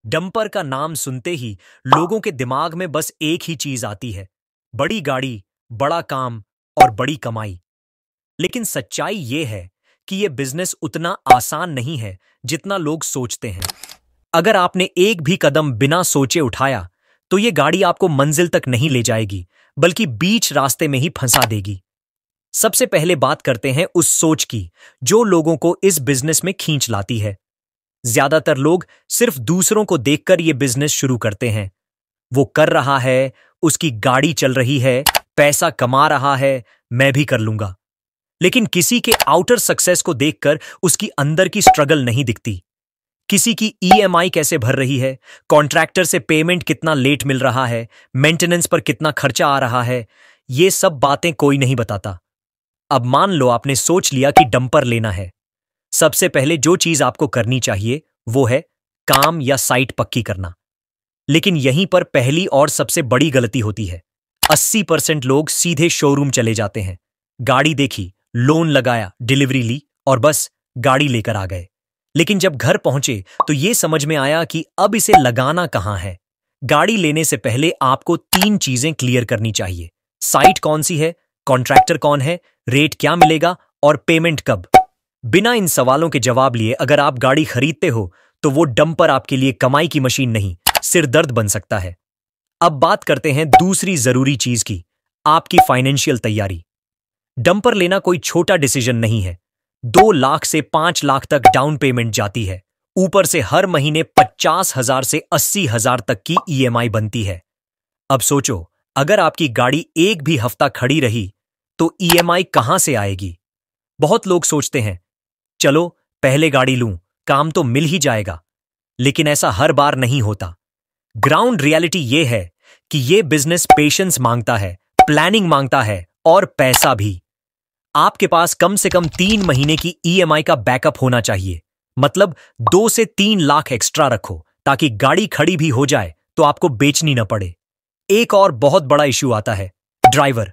Dumper का नाम सुनते ही लोगों के दिमाग में बस एक ही चीज आती है, बड़ी गाड़ी, बड़ा काम और बड़ी कमाई। लेकिन सच्चाई ये है कि यह बिजनेस उतना आसान नहीं है जितना लोग सोचते हैं। अगर आपने एक भी कदम बिना सोचे उठाया तो यह गाड़ी आपको मंजिल तक नहीं ले जाएगी, बल्कि बीच रास्ते में ही फंसा देगी। सबसे पहले बात करते हैं उस सोच की जो लोगों को इस बिजनेस में खींच लाती है। ज्यादातर लोग सिर्फ दूसरों को देखकर यह बिजनेस शुरू करते हैं। वो कर रहा है, उसकी गाड़ी चल रही है, पैसा कमा रहा है, मैं भी कर लूंगा। लेकिन किसी के आउटर सक्सेस को देखकर उसकी अंदर की स्ट्रगल नहीं दिखती। किसी की ईएमआई कैसे भर रही है, कॉन्ट्रैक्टर से पेमेंट कितना लेट मिल रहा है, मेंटेनेंस पर कितना खर्चा आ रहा है, ये सब बातें कोई नहीं बताता। अब मान लो आपने सोच लिया कि डंपर लेना है। सबसे पहले जो चीज आपको करनी चाहिए वो है काम या साइट पक्की करना। लेकिन यहीं पर पहली और सबसे बड़ी गलती होती है। 80% लोग सीधे शोरूम चले जाते हैं, गाड़ी देखी, लोन लगाया, डिलीवरी ली और बस गाड़ी लेकर आ गए। लेकिन जब घर पहुंचे तो यह समझ में आया कि अब इसे लगाना कहां है। गाड़ी लेने से पहले आपको 3 चीजें क्लियर करनी चाहिए। साइट कौन सी है, कॉन्ट्रैक्टर कौन है, रेट क्या मिलेगा और पेमेंट कब। बिना इन सवालों के जवाब लिए अगर आप गाड़ी खरीदते हो तो वो डंपर आपके लिए कमाई की मशीन नहीं, सिरदर्द बन सकता है। अब बात करते हैं दूसरी जरूरी चीज की, आपकी फाइनेंशियल तैयारी। डंपर लेना कोई छोटा डिसीजन नहीं है। 2 लाख से 5 लाख तक डाउन पेमेंट जाती है, ऊपर से हर महीने 50,000 से 80,000 तक की ईएमआई बनती है। अब सोचो, अगर आपकी गाड़ी एक भी हफ्ता खड़ी रही तो ईएमआई कहां से आएगी। बहुत लोग सोचते हैं चलो पहले गाड़ी लूं, काम तो मिल ही जाएगा। लेकिन ऐसा हर बार नहीं होता। ग्राउंड रियलिटी यह है कि यह बिजनेस पेशेंस मांगता है, प्लानिंग मांगता है और पैसा भी। आपके पास कम से कम 3 महीने की ईएमआई का बैकअप होना चाहिए। मतलब 2 से 3 लाख एक्स्ट्रा रखो ताकि गाड़ी खड़ी भी हो जाए तो आपको बेचनी न पड़े। एक और बहुत बड़ा इश्यू आता है, ड्राइवर।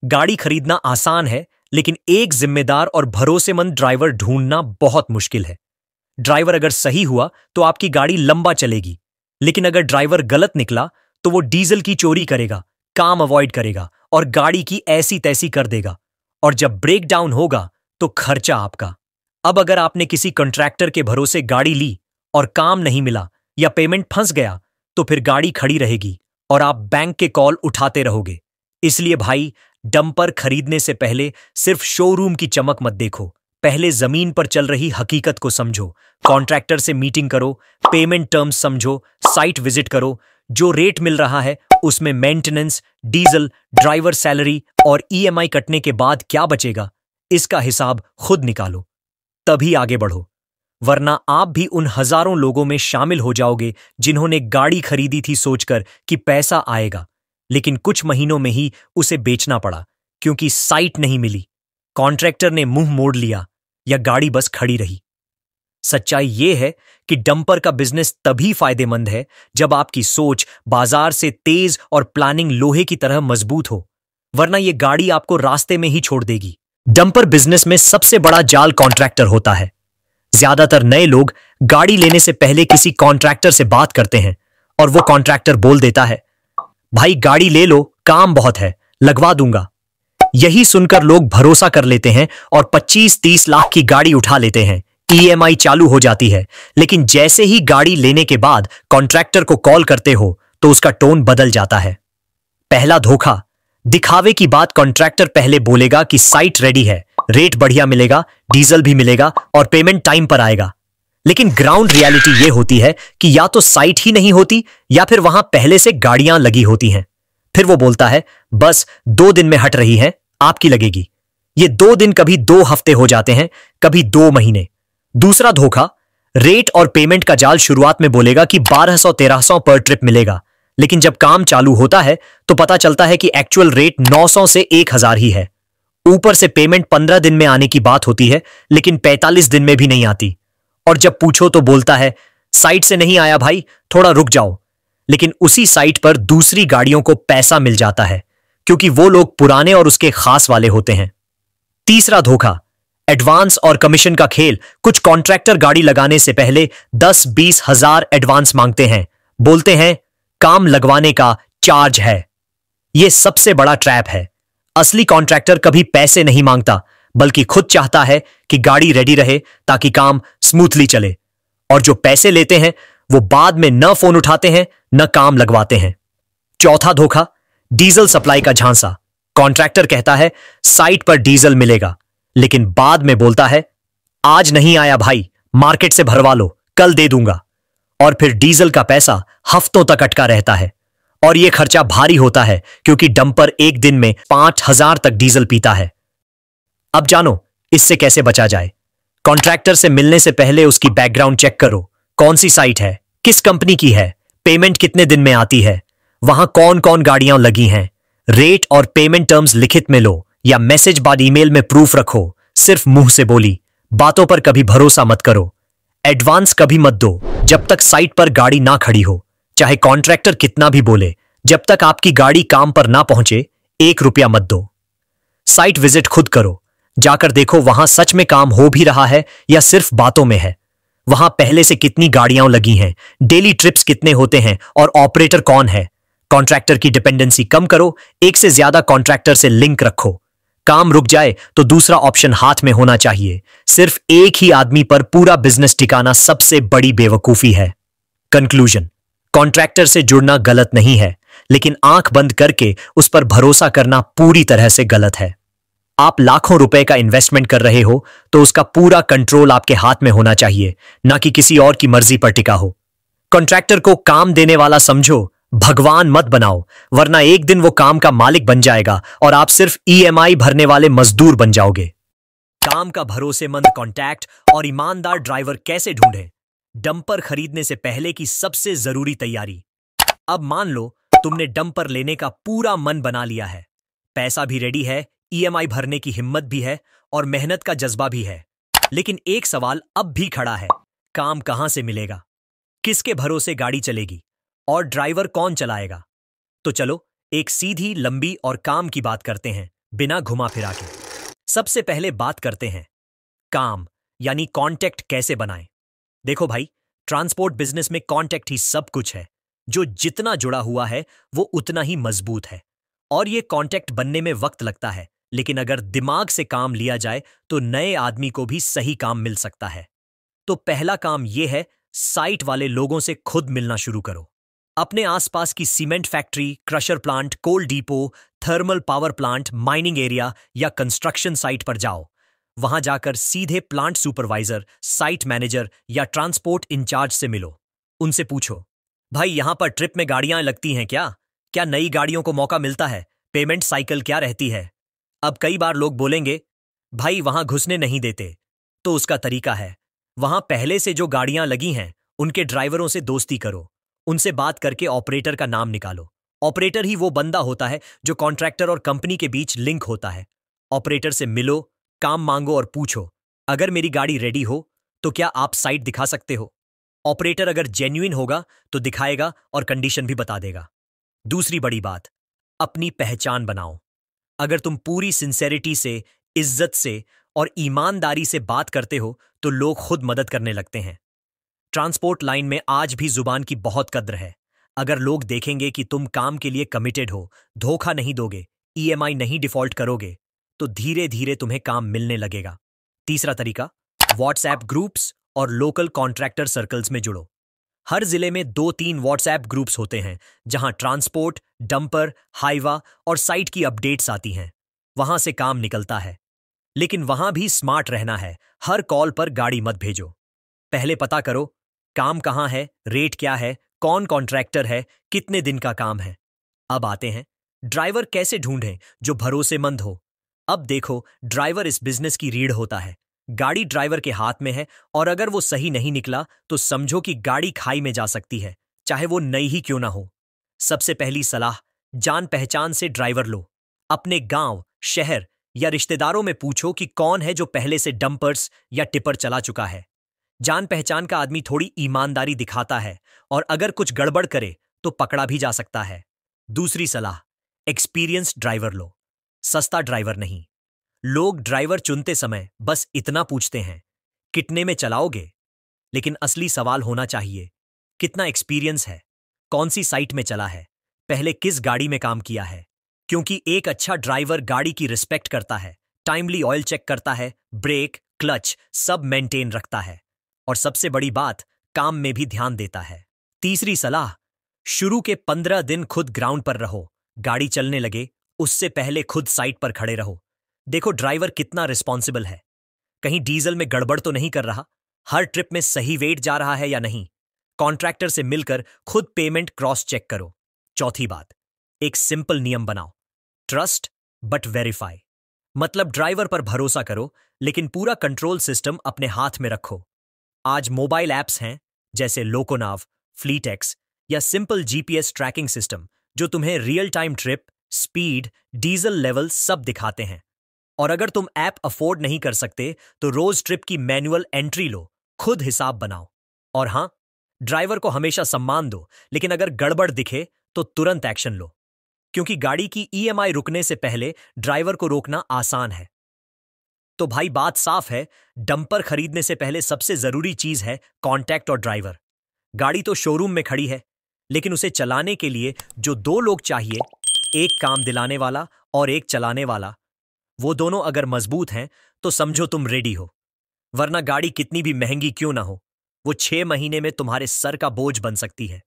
गाड़ी खरीदना आसान है, लेकिन एक जिम्मेदार और भरोसेमंद ड्राइवर ढूंढना बहुत मुश्किल है। ड्राइवर अगर सही हुआ तो आपकी गाड़ी लंबा चलेगी, लेकिन अगर ड्राइवर गलत निकला तो वो डीजल की चोरी करेगा, काम अवॉइड करेगा और गाड़ी की ऐसी तैसी कर देगा। और जब ब्रेक डाउन होगा तो खर्चा आपका। अब अगर आपने किसी कॉन्ट्रैक्टर के भरोसे गाड़ी ली और काम नहीं मिला या पेमेंट फंस गया तो फिर गाड़ी खड़ी रहेगी और आप बैंक के कॉल उठाते रहोगे। इसलिए भाई, डंपर खरीदने से पहले सिर्फ शोरूम की चमक मत देखो, पहले जमीन पर चल रही हकीकत को समझो। कॉन्ट्रैक्टर से मीटिंग करो, पेमेंट टर्म्स समझो, साइट विजिट करो। जो रेट मिल रहा है उसमें मेंटेनेंस, डीजल, ड्राइवर सैलरी और ईएमआई कटने के बाद क्या बचेगा, इसका हिसाब खुद निकालो, तभी आगे बढ़ो। वरना आप भी उन हजारों लोगों में शामिल हो जाओगे जिन्होंने गाड़ी खरीदी थी सोचकर कि पैसा आएगा, लेकिन कुछ महीनों में ही उसे बेचना पड़ा क्योंकि साइट नहीं मिली, कॉन्ट्रैक्टर ने मुंह मोड़ लिया या गाड़ी बस खड़ी रही। सच्चाई यह है कि डंपर का बिजनेस तभी फायदेमंद है जब आपकी सोच बाजार से तेज और प्लानिंग लोहे की तरह मजबूत हो, वरना यह गाड़ी आपको रास्ते में ही छोड़ देगी। डंपर बिजनेस में सबसे बड़ा जाल कॉन्ट्रैक्टर होता है। ज्यादातर नए लोग गाड़ी लेने से पहले किसी कॉन्ट्रैक्टर से बात करते हैं और वो कॉन्ट्रैक्टर बोल देता है, भाई गाड़ी ले लो, काम बहुत है, लगवा दूंगा। यही सुनकर लोग भरोसा कर लेते हैं और 25-30 लाख की गाड़ी उठा लेते हैं। ईएमआई चालू हो जाती है, लेकिन जैसे ही गाड़ी लेने के बाद कॉन्ट्रैक्टर को कॉल करते हो तो उसका टोन बदल जाता है। पहला धोखा, दिखावे की बात कॉन्ट्रैक्टर पहले बोलेगा कि साइट रेडी है, रेट बढ़िया मिलेगा, डीजल भी मिलेगा और पेमेंट टाइम पर आएगा। लेकिन ग्राउंड रियलिटी यह होती है कि या तो साइट ही नहीं होती या फिर वहां पहले से गाड़ियां लगी होती हैं। फिर वो बोलता है बस 2 दिन में हट रही है, आपकी लगेगी। ये 2 दिन कभी 2 हफ्ते हो जाते हैं, कभी 2 महीने। दूसरा धोखा, रेट और पेमेंट का जाल शुरुआत में बोलेगा कि 1200-1300 पर ट्रिप मिलेगा, लेकिन जब काम चालू होता है तो पता चलता है कि एक्चुअल रेट 900 से 1000 ही है। ऊपर से पेमेंट 15 दिन में आने की बात होती है, लेकिन 45 दिन में भी नहीं आती। और जब पूछो तो बोलता है साइट से नहीं आया भाई, थोड़ा रुक जाओ। लेकिन उसी साइट पर दूसरी गाड़ियों को पैसा मिल जाता है क्योंकि वो लोग पुराने और उसके खास वाले होते हैं। तीसरा धोखा, एडवांस और कमीशन का खेल। कुछ कॉन्ट्रैक्टर गाड़ी लगाने से पहले 10-20 हजार एडवांस मांगते हैं, बोलते हैं काम लगवाने का चार्ज है। यह सबसे बड़ा ट्रैप है। असली कॉन्ट्रैक्टर कभी पैसे नहीं मांगता, बल्कि खुद चाहता है कि गाड़ी रेडी रहे ताकि काम स्मूथली चले। और जो पैसे लेते हैं वो बाद में न फोन उठाते हैं न काम लगवाते हैं। चौथा धोखा, डीजल सप्लाई का झांसा। कॉन्ट्रैक्टर कहता है साइट पर डीजल मिलेगा, लेकिन बाद में बोलता है आज नहीं आया भाई, मार्केट से भरवा लो, कल दे दूंगा। और फिर डीजल का पैसा हफ्तों तक अटका रहता है। और यह खर्चा भारी होता है क्योंकि डंपर एक दिन में 5,000 तक डीजल पीता है। अब जानो इससे कैसे बचा जाए। कॉन्ट्रैक्टर से मिलने से पहले उसकी बैकग्राउंड चेक करो। कौन सी साइट है, किस कंपनी की है, पेमेंट कितने दिन में आती है, वहां कौन कौन गाड़ियां लगी हैं, रेट और पेमेंट टर्म्स लिखित में लो या मैसेज बाद ईमेल में प्रूफ रखो। सिर्फ मुंह से बोली बातों पर कभी भरोसा मत करो। एडवांस कभी मत दो जब तक साइट पर गाड़ी ना खड़ी हो। चाहे कॉन्ट्रैक्टर कितना भी बोले, जब तक आपकी गाड़ी काम पर ना पहुंचे 1 रुपया मत दो। साइट विजिट खुद करो, जाकर देखो वहां सच में काम हो भी रहा है या सिर्फ बातों में है। वहां पहले से कितनी गाड़ियां लगी हैं, डेली ट्रिप्स कितने होते हैं और ऑपरेटर कौन है। कॉन्ट्रैक्टर की डिपेंडेंसी कम करो, एक से ज्यादा कॉन्ट्रैक्टर से लिंक रखो। काम रुक जाए तो दूसरा ऑप्शन हाथ में होना चाहिए। सिर्फ एक ही आदमी पर पूरा बिजनेस टिकाना सबसे बड़ी बेवकूफी है। कंक्लूजन, कॉन्ट्रैक्टर से जुड़ना गलत नहीं है, लेकिन आंख बंद करके उस पर भरोसा करना पूरी तरह से गलत है। आप लाखों रुपए का इन्वेस्टमेंट कर रहे हो तो उसका पूरा कंट्रोल आपके हाथ में होना चाहिए, ना कि किसी और की मर्जी पर टिका हो। कॉन्ट्रैक्टर को काम देने वाला समझो, भगवान मत बनाओ, वरना एक दिन वो काम का मालिक बन जाएगा और आप सिर्फ ईएमआई भरने वाले मजदूर बन जाओगे। काम का भरोसेमंद कॉन्टैक्ट और ईमानदार ड्राइवर कैसे ढूंढें? डंपर खरीदने से पहले की सबसे जरूरी तैयारी। अब मान लो तुमने डंपर लेने का पूरा मन बना लिया है, पैसा भी रेडी है, ईएमआई भरने की हिम्मत भी है और मेहनत का जज्बा भी है। लेकिन एक सवाल अब भी खड़ा है, काम कहां से मिलेगा, किसके भरोसे गाड़ी चलेगी और ड्राइवर कौन चलाएगा? तो चलो एक सीधी, लंबी और काम की बात करते हैं, बिना घुमा फिरा के। सबसे पहले बात करते हैं काम यानी कॉन्टैक्ट कैसे बनाएं। देखो भाई, ट्रांसपोर्ट बिजनेस में कॉन्टैक्ट ही सब कुछ है। जो जितना जुड़ा हुआ है वो उतना ही मजबूत है। और ये कॉन्टैक्ट बनने में वक्त लगता है, लेकिन अगर दिमाग से काम लिया जाए तो नए आदमी को भी सही काम मिल सकता है। तो पहला काम यह है, साइट वाले लोगों से खुद मिलना शुरू करो। अपने आसपास की cement factory, crusher plant, coal depot, thermal power plant, mining area या कंस्ट्रक्शन साइट पर जाओ। वहां जाकर सीधे प्लांट सुपरवाइजर, साइट मैनेजर या ट्रांसपोर्ट इंचार्ज से मिलो। उनसे पूछो, भाई यहां पर ट्रिप में गाड़ियां लगती हैं क्या? क्या नई गाड़ियों को मौका मिलता है? पेमेंट साइकिल क्या रहती है? अब कई बार लोग बोलेंगे, भाई वहां घुसने नहीं देते। तो उसका तरीका है, वहां पहले से जो गाड़ियां लगी हैं उनके ड्राइवरों से दोस्ती करो। उनसे बात करके ऑपरेटर का नाम निकालो। ऑपरेटर ही वो बंदा होता है जो कॉन्ट्रैक्टर और कंपनी के बीच लिंक होता है। ऑपरेटर से मिलो, काम मांगो और पूछो, अगर मेरी गाड़ी रेडी हो तो क्या आप साइट दिखा सकते हो? ऑपरेटर अगर जेन्युइन होगा तो दिखाएगा और कंडीशन भी बता देगा। दूसरी बड़ी बात, अपनी पहचान बनाओ। अगर तुम पूरी सिंसेरिटी से, इज्जत से और ईमानदारी से बात करते हो तो लोग खुद मदद करने लगते हैं। ट्रांसपोर्ट लाइन में आज भी जुबान की बहुत कद्र है। अगर लोग देखेंगे कि तुम काम के लिए कमिटेड हो, धोखा नहीं दोगे, ईएमआई नहीं डिफॉल्ट करोगे, तो धीरे धीरे तुम्हें काम मिलने लगेगा। तीसरा तरीका, व्हाट्सएप ग्रुप्स और लोकल कॉन्ट्रैक्टर सर्कल्स में जुड़ो। हर जिले में 2-3 व्हाट्सएप ग्रुप्स होते हैं जहां ट्रांसपोर्ट, डंपर, हाईवा और साइट की अपडेट्स आती हैं। वहां से काम निकलता है। लेकिन वहां भी स्मार्ट रहना है, हर कॉल पर गाड़ी मत भेजो। पहले पता करो काम कहां है, रेट क्या है, कौन कॉन्ट्रैक्टर है, कितने दिन का काम है। अब आते हैं ड्राइवर कैसे ढूंढें जो भरोसेमंद हो। अब देखो, ड्राइवर इस बिजनेस की रीढ़ होता है। गाड़ी ड्राइवर के हाथ में है और अगर वो सही नहीं निकला तो समझो कि गाड़ी खाई में जा सकती है, चाहे वो नई ही क्यों ना हो। सबसे पहली सलाह, जान पहचान से ड्राइवर लो। अपने गांव, शहर या रिश्तेदारों में पूछो कि कौन है जो पहले से डंपर्स या टिपर चला चुका है। जान पहचान का आदमी थोड़ी ईमानदारी दिखाता है और अगर कुछ गड़बड़ करे तो पकड़ा भी जा सकता है। दूसरी सलाह, एक्सपीरियंस्ड ड्राइवर लो, सस्ता ड्राइवर नहीं। लोग ड्राइवर चुनते समय बस इतना पूछते हैं, कितने में चलाओगे? लेकिन असली सवाल होना चाहिए, कितना एक्सपीरियंस है, कौन सी साइट में चला है, पहले किस गाड़ी में काम किया है। क्योंकि एक अच्छा ड्राइवर गाड़ी की रिस्पेक्ट करता है, टाइमली ऑयल चेक करता है, ब्रेक, क्लच सब मेंटेन रखता है और सबसे बड़ी बात, काम में भी ध्यान देता है। तीसरी सलाह, शुरू के 15 दिन खुद ग्राउंड पर रहो। गाड़ी चलने लगे उससे पहले खुद साइट पर खड़े रहो। देखो ड्राइवर कितना रिस्पॉन्सिबल है, कहीं डीजल में गड़बड़ तो नहीं कर रहा, हर ट्रिप में सही वेट जा रहा है या नहीं। कॉन्ट्रैक्टर से मिलकर खुद पेमेंट क्रॉस चेक करो। चौथी बात, एक सिंपल नियम बनाओ, ट्रस्ट बट वेरीफाई। मतलब ड्राइवर पर भरोसा करो लेकिन पूरा कंट्रोल सिस्टम अपने हाथ में रखो। आज मोबाइल ऐप्स हैं जैसे लोकोनाव, फ्लीटेक्स या सिंपल जीपीएस ट्रैकिंग सिस्टम जो तुम्हें real time trip, speed, diesel level सब दिखाते हैं। और अगर तुम ऐप अफोर्ड नहीं कर सकते तो रोज ट्रिप की मैनुअल एंट्री लो, खुद हिसाब बनाओ। और हां, ड्राइवर को हमेशा सम्मान दो, लेकिन अगर गड़बड़ दिखे तो तुरंत एक्शन लो, क्योंकि गाड़ी की ईएमआई रुकने से पहले ड्राइवर को रोकना आसान है। तो भाई बात साफ है, डंपर खरीदने से पहले सबसे जरूरी चीज है कॉन्टैक्ट और ड्राइवर। गाड़ी तो शोरूम में खड़ी है, लेकिन उसे चलाने के लिए जो दो लोग चाहिए, एक काम दिलाने वाला और एक चलाने वाला, वो दोनों अगर मजबूत हैं तो समझो तुम रेडी हो। वरना गाड़ी कितनी भी महंगी क्यों ना हो, वो 6 महीने में तुम्हारे सर का बोझ बन सकती है।